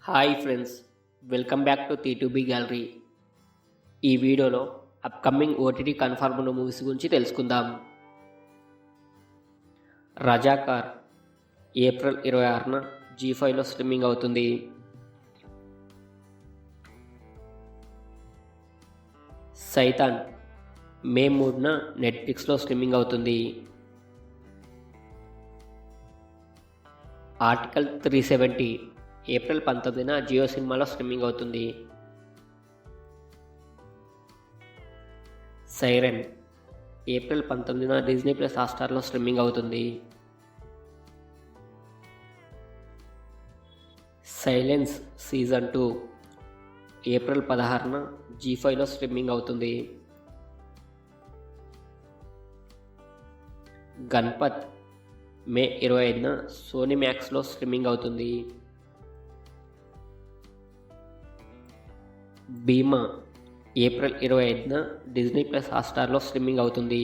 Hi friends, welcome back to T2B gallery. ఈ వీడియోలో upcoming OTT confirmed movies గురించి తెలుసుకుందాం. రజాకార్ ఏప్రిల్ 26న G5లో స్ట్రీమింగ్ అవుతుంది. సైతాన్ మే 3న నెట్ఫ్లిక్స్లో స్ట్రీమింగ్ అవుతుంది. ఆర్టికల్ 370 ఏప్రిల్ 19న జియో సినిమాలో స్ట్రీమింగ్ అవుతుంది. సైరన్ ఏప్రిల్ 19న డిజ్నీ ప్లస్ హాట్‌స్టార్లో స్ట్రీమింగ్ అవుతుంది. సైలెన్స్ సీజన్ 2 ఏప్రిల్ 16న G5లో స్ట్రీమింగ్ అవుతుంది. గణపత్ మే 25న సోనీ మ్యాక్స్లో స్ట్రీమింగ్ అవుతుంది. భీమా ఏప్రిల్ 25న డిజ్నీ ప్లస్ హాట్‌స్టార్లో స్ట్రీమింగ్ అవుతుంది.